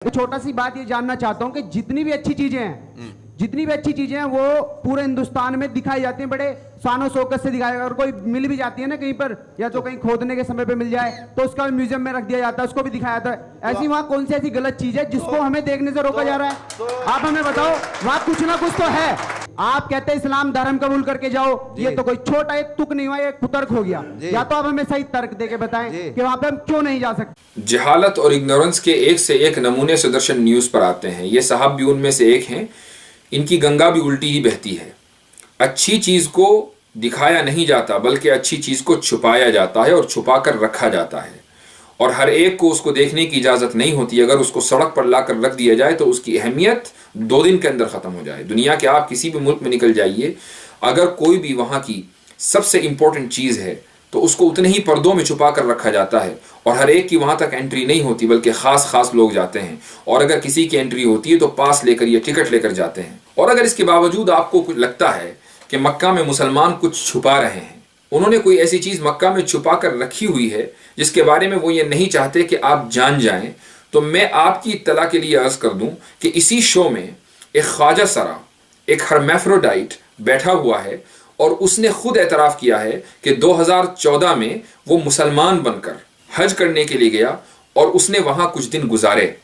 एक छोटा सी बात ये जानना चाहता हूँ कि जितनी भी अच्छी चीजें हैं वो पूरे हिंदुस्तान में दिखाई जाती हैं, बड़े शानो शौकत से दिखाई। अगर कोई मिल भी जाती है ना कहीं पर, या तो कहीं खोदने के समय पे मिल जाए तो उसका म्यूजियम में रख दिया जाता है, उसको भी दिखाया जाता है। ऐसी वहाँ कौन सी ऐसी गलत चीज है जिसको हमें देखने से रोका जा रहा है? आप हमें बताओ, वहाँ कुछ ना कुछ तो है। आप कहते हैं इस्लाम धर्म कबूल करके जाओ, ये तो कोई छोटा एक तुक नहीं हुआ, ये कुतर्क हो गया। या तो आप हमें सही तर्क देके बताएं कि वहां पे हम क्यों नहीं जा सकते। जहालत और इग्नोरेंस के एक से एक नमूने सुदर्शन न्यूज पर आते हैं। ये साहब भी उनमें से एक हैं। इनकी गंगा भी उल्टी ही बहती है। अच्छी चीज को दिखाया नहीं जाता, बल्कि अच्छी चीज को छुपाया जाता है और छुपाकर रखा जाता है, और हर एक को उसको देखने की इजाजत नहीं होती। अगर उसको सड़क पर लाकर रख दिया जाए तो उसकी अहमियत 2 दिन के अंदर खत्म हो जाए। दुनिया के आप किसी भी मुल्क में निकल जाइए, अगर कोई भी वहां की सबसे इंपॉर्टेंट चीज है तो उसको उतने ही पर्दों में छुपा कर रखा जाता है, और हर एक की वहां तक एंट्री नहीं होती, बल्कि खास लोग जाते हैं। और अगर किसी की एंट्री होती है तो पास लेकर या टिकट लेकर जाते हैं। और अगर इसके बावजूद आपको कुछ लगता है कि मक्का में मुसलमान कुछ छुपा रहे हैं, उन्होंने कोई ऐसी चीज मक्का में छुपा कर रखी हुई है जिसके बारे में वो ये नहीं चाहते कि आप जान जाएं, तो मैं आपकी इत्तला के लिए अर्ज कर दूं कि इसी शो में एक ख्वाजा सरा, एक हर्मैफ्रोडाइट बैठा हुआ है, और उसने खुद एतराफ किया है कि 2014 में वो मुसलमान बनकर हज करने के लिए गया और उसने वहां कुछ दिन गुजारे।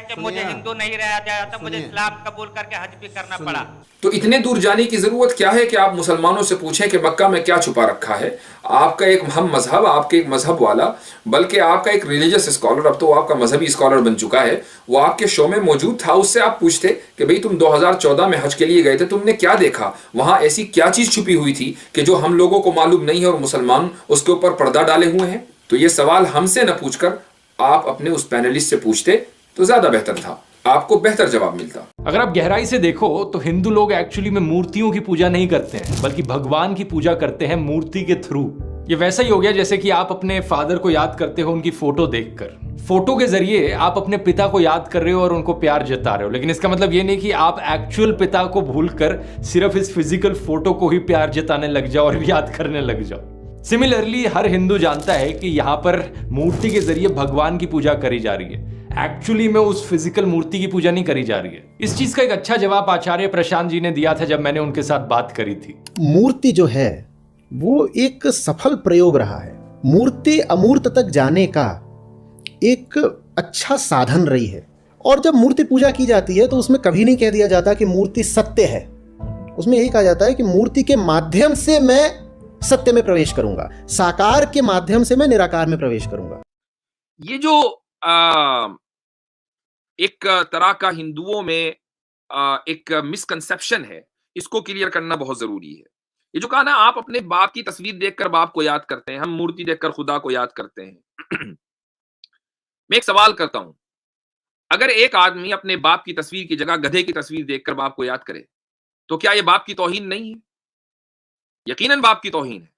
कि मुझे हिंदू नहीं रहा जाता, मुझे इस्लाम कबूल करके हज भी करना पड़ा। तो इतने दूर जाने की जरूरत क्या है कि आप मुसलमानों से पूछें कि मक्का में क्या छुपा रखा है। आपका एक हम मजहब, आपके एक मजहब वाला, बल्कि आपका एक रिलीजियस स्कॉलर, अब तो आपका मजहबी स्कॉलर बन चुका है, वो आपके शो में मौजूद था। उससे आप पूछते कि भाई तुम 2014 में हज के लिए गए थे, तुमने क्या देखा वहां? ऐसी क्या चीज छुपी हुई थी कि जो हम लोगों को मालूम नहीं है और मुसलमान उसके ऊपर पर्दा डाले हुए हैं? तो ये सवाल हमसे न पूछकर आप अपने उस पैनलिस्ट से पूछते तो ज्यादा बेहतर था, आपको बेहतर जवाब मिलता। अगर आप गहराई से देखो तो हिंदू लोग एक्चुअली में मूर्तियों की पूजा नहीं करते हैं, बल्कि भगवान की पूजा करते हैं मूर्ति के थ्रू। ये वैसा ही हो गया जैसे कि आप अपने फादर को याद करते हो उनकी फोटो देखकर। फोटो के जरिए आप अपने पिता को याद कर रहे हो और उनको प्यार जता रहे हो, लेकिन इसका मतलब ये नहीं कि आप एक्चुअल पिता को भूलकर सिर्फ इस फिजिकल फोटो को ही प्यार जताने लग जाओ और याद करने लग जाओ। सिमिलरली हर हिंदू जानता है कि यहाँ पर मूर्ति के जरिए भगवान की पूजा करी जा रही है, एक्चुअली में उस फिजिकल मूर्ति की पूजा नहीं करी जा रही है। इस चीज का एक अच्छा जवाब आचार्य प्रशांत जी ने दिया था जब मैंने उनके साथ बात करी थी। मूर्ति जो है वो एक सफल प्रयोग रहा है। मूर्ति अमूर्त तक जाने का एक अच्छा साधन रही है। और जब मूर्ति पूजा की जाती है तो उसमें कभी नहीं कह दिया जाता कि मूर्ति सत्य है। उसमें यही कहा जाता है कि मूर्ति के माध्यम से मैं सत्य में प्रवेश करूंगा, साकार के माध्यम से मैं निराकार में प्रवेश करूंगा। ये जो एक तरह का हिंदुओं में एक मिसकंसेप्शन है, इसको क्लियर करना बहुत जरूरी है। ये जो कहा ना, आप अपने बाप की तस्वीर देखकर बाप को याद करते हैं, हम मूर्ति देखकर खुदा को याद करते हैं। मैं एक सवाल करता हूं, अगर एक आदमी अपने बाप की तस्वीर की जगह गधे की तस्वीर देखकर बाप को याद करे, तो क्या यह बाप की तौहीन नहीं है? यकीनन बाप की तौहीन है,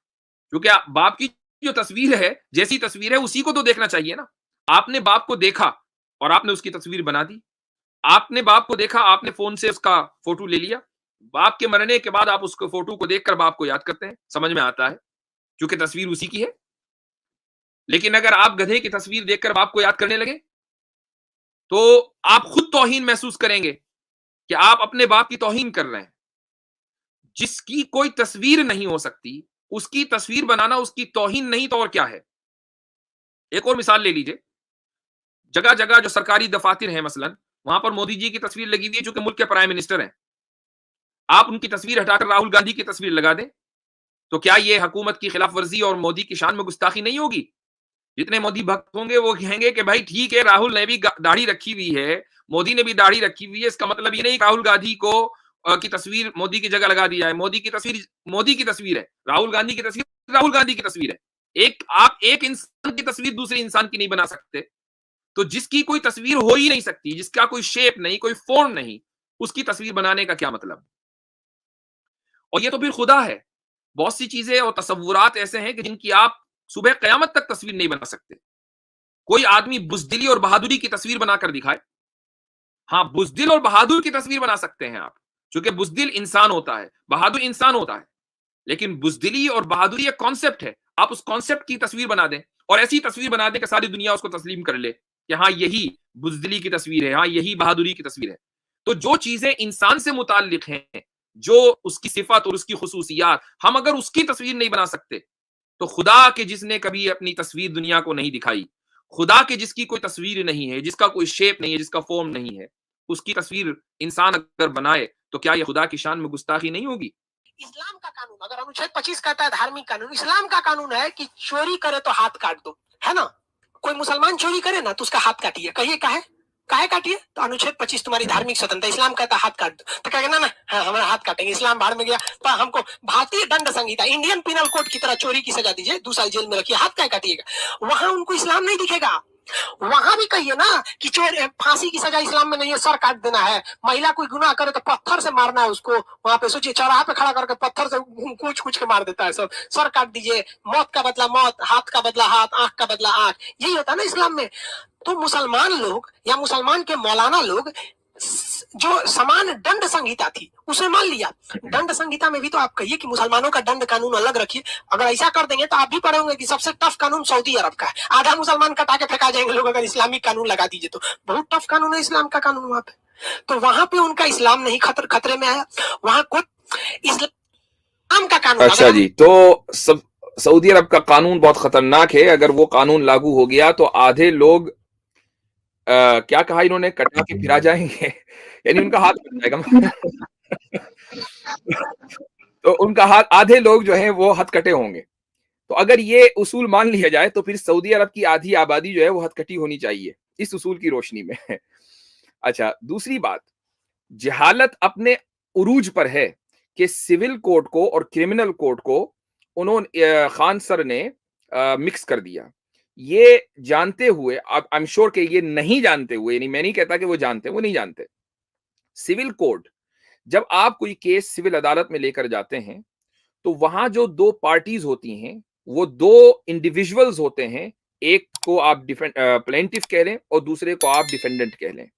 क्योंकि बाप की जो तस्वीर है, जैसी तस्वीर है उसी को तो देखना चाहिए ना। आपने बाप को देखा और आपने उसकी तस्वीर बना दी। आपने बाप को देखा, आपने फोन से उसका फोटो ले लिया। बाप के मरने के बाद आप उसको फोटो को देखकर बाप को याद करते हैं, समझ में आता है, क्योंकि तस्वीर उसी की है। लेकिन अगर आप गधे की तस्वीर देखकर बाप को याद करने लगे तो आप खुद तौहीन महसूस करेंगे कि आप अपने बाप की तौहीन कर रहे हैं। जिसकी कोई तस्वीर नहीं हो सकती, उसकी तस्वीर बनाना उसकी तौहीन नहीं तो और क्या है? एक और मिसाल ले लीजिए। जगह जगह जो सरकारी दफातर हैं मसलन, वहां पर मोदी जी की तस्वीर लगी हुई है, जो कि मुल्क के प्राइम मिनिस्टर हैं। आप उनकी तस्वीर हटाकर राहुल गांधी की तस्वीर लगा दें, तो क्या यह हुकूमत की खिलाफ वर्जी और मोदी की शान में गुस्ताखी नहीं होगी? जितने मोदी भक्त होंगे वो कहेंगे कि भाई ठीक है, राहुल ने भी दाढ़ी रखी हुई है, मोदी ने भी दाढ़ी रखी हुई है, इसका मतलब ये नहीं राहुल गांधी को की तस्वीर मोदी की जगह लगा दी जाए। मोदी की तस्वीर मोदी की तस्वीर है, राहुल गांधी की तस्वीर राहुल गांधी की तस्वीर है। आप एक इंसान की तस्वीर दूसरे इंसान की नहीं बना सकते। तो जिसकी कोई तस्वीर हो ही नहीं सकती, जिसका कोई शेप नहीं, कोई फॉर्म नहीं, उसकी तस्वीर बनाने का क्या मतलब? और ये तो फिर खुदा है। बहुत सी चीजें और तसव्वुरात ऐसे हैं कि जिनकी आप सुबह कयामत तक तस्वीर नहीं बना सकते। कोई आदमी बुज़दिली और बहादुरी की तस्वीर बनाकर दिखाए, हाँ, बुज़दिल और बहादुर की तस्वीर बना सकते हैं आप, क्योंकि बुज़दिल इंसान होता है, बहादुर इंसान होता है। लेकिन बुज़दिली और बहादुरी एक कॉन्सेप्ट है। आप उस कॉन्सेप्ट की तस्वीर बना दें और ऐसी तस्वीर बना दें कि सारी दुनिया उसको तस्लीम कर ले कि हाँ यही बुजदिली की तस्वीर है, हाँ यही बहादुरी की तस्वीर है। तो जो चीजें इंसान से मुताल्लिक हैं, जो उसकी सिफत और उसकी खुसूसियात, हम अगर उसकी तस्वीर नहीं बना सकते तो खुदा के जिसने कभी अपनी तस्वीर दुनिया को नहीं दिखाई, खुदा के जिसकी कोई तस्वीर नहीं है, जिसका कोई शेप नहीं है, जिसका फॉर्म नहीं है, उसकी तस्वीर इंसान अगर बनाए तो क्या यह खुदा की शान में गुस्ताखी नहीं होगी? इस्लाम का कानून, अगर अनुच्छेद 25 कहता है धार्मिक कानून, इस्लाम का कानून है कि चोरी करे तो हाथ काट दो, है ना? कोई मुसलमान चोरी करे ना तो उसका हाथ काटिए, कहिए काहे काटिए? तो अनुच्छेद 25 तुम्हारी धार्मिक स्वतंत्रता, इस्लाम कहता है हाथ काट दो, तो कहेगा ना हाँ हमारा हाथ काटेंगे, इस्लाम बाहर में गया। पर हमको भारतीय दंड संहिता, इंडियन पिनल कोड की तरह चोरी की सजा दीजिए, 2 साल जेल में रखिए, हाथ काहे काटिएगा? वहां उनको इस्लाम नहीं दिखेगा। वहां भी कहिए ना कि चोर फांसी की सजा इस्लाम में नहीं है, सर काट देना है। महिला कोई गुनाह करे तो पत्थर से मारना है उसको, वहां पे सोचिए चौराहा पे खड़ा करके पत्थर से कूच के मार देता है सब, सर काट दीजिए, मौत का बदला मौत, हाथ का बदला हाथ, आंख का बदला आंख, यही होता है ना इस्लाम में। तो मुसलमान लोग या मुसलमान के मौलाना लोग जो समान दंड संहिता थी उसे मान लिया। दंड संहिता में भी तो आप कहिए कि मुसलमानों का दंड कानून अलग रखिए। अगर ऐसा कर देंगे तो आप भी पढ़े होंगे कि सबसे टफ कानून सऊदी अरब का है, आधा मुसलमान कटा के फेंका जाएंगे लोग अगर इस्लामिक कानून लगा दीजिए तो। बहुत टफ कानून है इस्लाम का कानून वहां पे। तो वहां पे उनका इस्लाम नहीं खतरे में आया, वहां को इस्लाम का कानून। अच्छा जी, तो सऊदी अरब का कानून बहुत खतरनाक है। अगर वो कानून लागू हो गया तो आधे लोग क्या कहा इन्होंने, कटा के फिरा जाएंगे, यानी उनका हाथ कट जाएगा। तो उनका हाथ, आधे लोग जो हैं वो हथकटे होंगे। तो अगर ये उसूल मान लिया जाए तो फिर सऊदी अरब की आधी आबादी जो है वो हथकटी होनी चाहिए इस उसूल की रोशनी में। अच्छा, दूसरी बात, जहालत अपने उरूज पर है कि सिविल कोड को और क्रिमिनल कोड को उन्होंने खान सर ने मिक्स कर दिया। ये जानते हुए, आई एम श्योर कि ये नहीं जानते हुए, यानी मैं नहीं कहता कि वो जानते, वो नहीं जानते। सिविल कोड, जब आप कोई केस सिविल अदालत में लेकर जाते हैं तो वहां जो 2 पार्टीज होती हैं वो 2 इंडिविजुअल्स होते हैं। एक को आप प्लेंटिफ कह लें और दूसरे को आप डिफेंडेंट कह लें।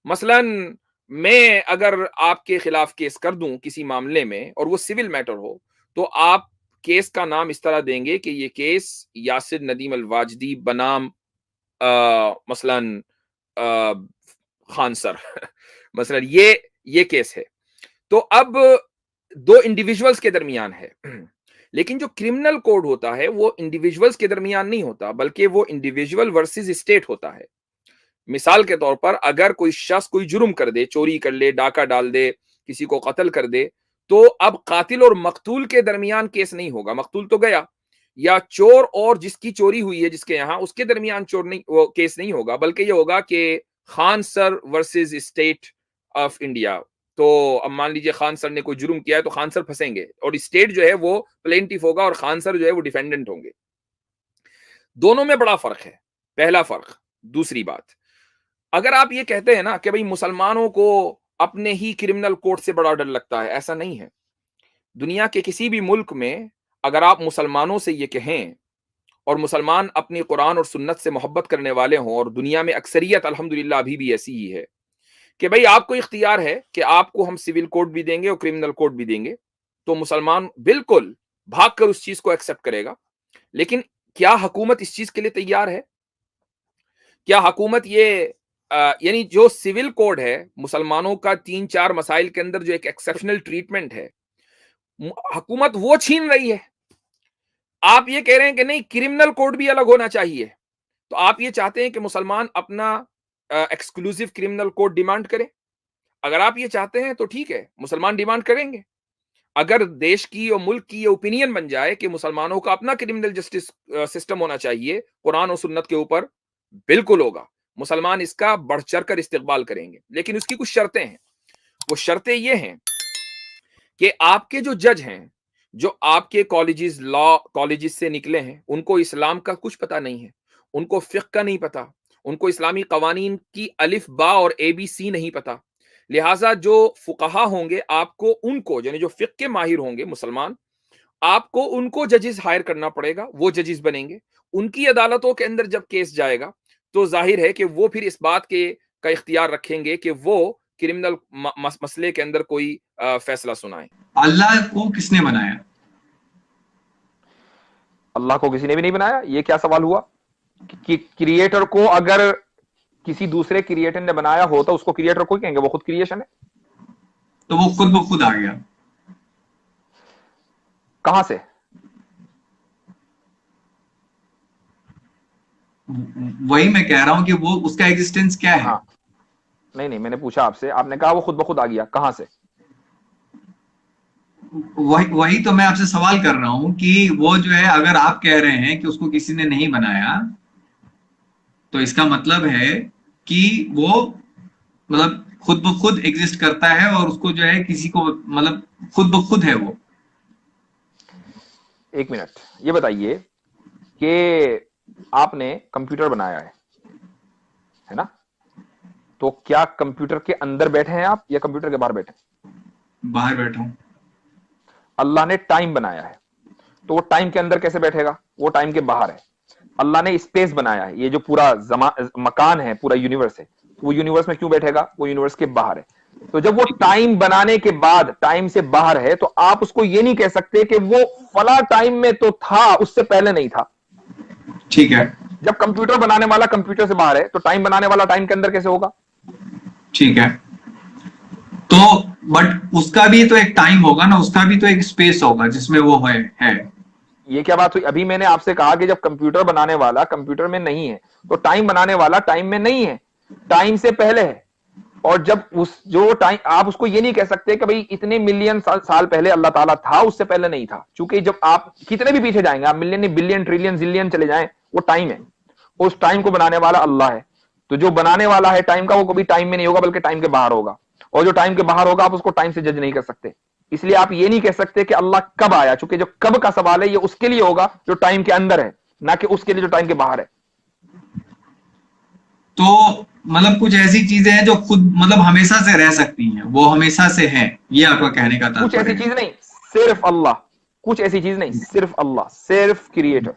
मसलन मैं अगर आपके खिलाफ केस कर दूं किसी मामले में और वो सिविल मैटर हो, तो आप केस का नाम इस तरह देंगे कि ये केस यासिर नदीम अल वाजदी बनाम मसलन खान सर मसलन ये केस है। तो अब 2 इंडिविजुअल्स के दरमियान है। लेकिन जो क्रिमिनल कोड होता है वो इंडिविजुअल्स के दरमियान नहीं होता, बल्कि वो इंडिविजुअल वर्सेस स्टेट होता है। मिसाल के तौर पर अगर कोई शख्स कोई जुर्म कर दे, चोरी कर ले, डाका डाल दे, किसी को कत्ल कर दे, तो अब कातिल और मकतूल के दरमियान केस नहीं होगा, मकतूल तो गया, या चोर और जिसकी चोरी हुई है जिसके यहाँ, उसके दरमियान वो केस नहीं होगा, बल्कि ये होगा कि Khan sir versus state of India. तो अब मान लीजिए खान सर ने कोई जुर्म किया है तो खान सर फंसेंगे और स्टेट जो है वो प्लेंटिफ होगा और खान सर जो है वो डिफेंडेंट होंगे। दोनों में बड़ा फर्क है, पहला फर्क। दूसरी बात, अगर आप ये कहते हैं ना कि भाई मुसलमानों को अपने ही क्रिमिनल कोड से बड़ा डर लगता है, ऐसा नहीं है। दुनिया के किसी भी मुल्क में अगर आप मुसलमानों से ये कहें और मुसलमान अपनी कुरान और सुन्नत से मोहब्बत करने वाले हों, और दुनिया में अक्सरियत अल्हम्दुलिल्लाह अभी भी ऐसी ही है कि भाई आपको इख्तियार है कि आपको हम सिविल कोड भी देंगे और क्रिमिनल कोड भी देंगे, तो मुसलमान बिल्कुल भागकर उस चीज को एक्सेप्ट करेगा। लेकिन क्या हुकूमत इस चीज के लिए तैयार है? क्या हुकूमत ये यानी जो सिविल कोड है मुसलमानों का 3-4 मसाइल के अंदर जो एक एक्सेप्शनल ट्रीटमेंट है, हुकूमत वो छीन रही है। आप ये कह रहे हैं कि नहीं क्रिमिनल कोड भी अलग होना चाहिए, तो आप ये चाहते हैं कि मुसलमान अपना एक्सक्लूसिव क्रिमिनल कोड डिमांड करें। अगर आप ये चाहते हैं तो ठीक है, मुसलमान डिमांड करेंगे। अगर देश की और मुल्क की ये ओपिनियन बन जाए कि मुसलमानों का अपना क्रिमिनल जस्टिस सिस्टम होना चाहिए कुरान और सुन्नत के ऊपर, बिल्कुल होगा, मुसलमान इसका बढ़ चढ़ कर इस्तेकबाल करेंगे। लेकिन उसकी कुछ शर्तें हैं। वो शर्तें ये हैं कि आपके जो जज हैं, जो आपके कॉलेजेस, लॉ कॉलेजेस से निकले हैं, उनको इस्लाम का कुछ पता नहीं है, उनको फिक़्ह का नहीं पता, उनको इस्लामी कवानीन की अलिफ बा और ABC नहीं पता। लिहाजा जो फुकहा होंगे, आपको उनको, यानी जो फिक़्ह के माहिर होंगे मुसलमान, आपको उनको जजेस हायर करना पड़ेगा। वो जजेस बनेंगे, उनकी अदालतों के अंदर जब केस जाएगा तो जाहिर है कि वो फिर इस बात का इख्तियार रखेंगे कि वो क्रिमिनल मसले के अंदर कोई फैसला सुनाए। अल्लाह को किसने बनाया? अल्लाह को किसी ने भी नहीं बनाया। ये क्या सवाल हुआ कि क्रिएटर को अगर किसी दूसरे क्रिएटर ने बनाया हो तो उसको क्रिएटर कोई कहेंगे, वो खुद क्रिएशन है। तो वो खुद ब खुद आ गया। कहां से? वही मैं कह रहा हूं कि वो उसका एग्जिस्टेंस क्या है। हाँ, नहीं, मैंने पूछा आपसे, आपने कहा वो खुद ब खुद आ गया, कहां से? वही तो मैं आपसे सवाल कर रहा हूं कि वो जो है, अगर आप कह रहे हैं कि उसको किसी ने नहीं बनाया, तो इसका मतलब है कि वो मतलब खुद ब खुद एग्जिस्ट करता है और उसको जो है किसी को मतलब खुद ब खुद है वो। एक मिनट, ये बताइए कि आपने कंप्यूटर बनाया है ना? तो क्या कंप्यूटर के अंदर बैठे हैं आप या कंप्यूटर के बाहर बैठे हैं? बाहर बैठा हूं। अल्लाह ने टाइम बनाया है, तो वो टाइम के अंदर कैसे बैठेगा? वो टाइम के बाहर है। अल्लाह ने स्पेस बनाया है, ये जो पूरा मकान है, पूरा यूनिवर्स है, वो यूनिवर्स में क्यों बैठेगा? वो यूनिवर्स के बाहर है। तो जब वो टाइम बनाने के बाद टाइम से बाहर है, तो आप उसको ये नहीं कह सकते कि वो फला टाइम में तो था, उससे पहले नहीं था। ठीक है। जब कंप्यूटर बनाने वाला कंप्यूटर से बाहर है, तो टाइम बनाने वाला टाइम के अंदर कैसे होगा? ठीक है, तो बट उसका भी तो एक टाइम होगा ना, उसका भी तो एक स्पेस होगा जिसमें वो है। ये क्या बात हुई? अभी मैंने आपसे कहा कि जब कंप्यूटर बनाने वाला कंप्यूटर में नहीं है, तो टाइम बनाने वाला टाइम में नहीं है, टाइम से पहले है। और जब उस जो टाइम, आप उसको ये नहीं कह सकते कि भाई इतने मिलियन साल पहले अल्लाह ताला था, उससे पहले नहीं था। क्योंकि जब आप कितने भी पीछे जाएंगे, आप मिलियन बिलियन ट्रिलियन जिलियन चले जाएं, वो टाइम है। उस टाइम को बनाने वाला अल्लाह है। तो जो बनाने वाला है टाइम का, वो कभी टाइम में नहीं होगा, बल्कि टाइम के बाहर होगा। और जो टाइम के बाहर होगा, आप उसको टाइम से जज नहीं कर सकते। इसलिए आप ये नहीं कह सकते कि अल्लाह कब आया, क्योंकि जो कब का सवाल है, ये उसके लिए होगा जो टाइम के अंदर है, ना कि उसके लिए जो टाइम के बाहर है। तो मतलब कुछ ऐसी चीजें हैं जो खुद मतलब हमेशा से रह सकती हैं, वो हमेशा से है, ये आपका कहने का कुछ ऐसी तात्पर्य है। चीज नहीं, सिर्फ अल्लाह। कुछ ऐसी चीज नहीं, सिर्फ अल्लाह, सिर्फ क्रिएटर।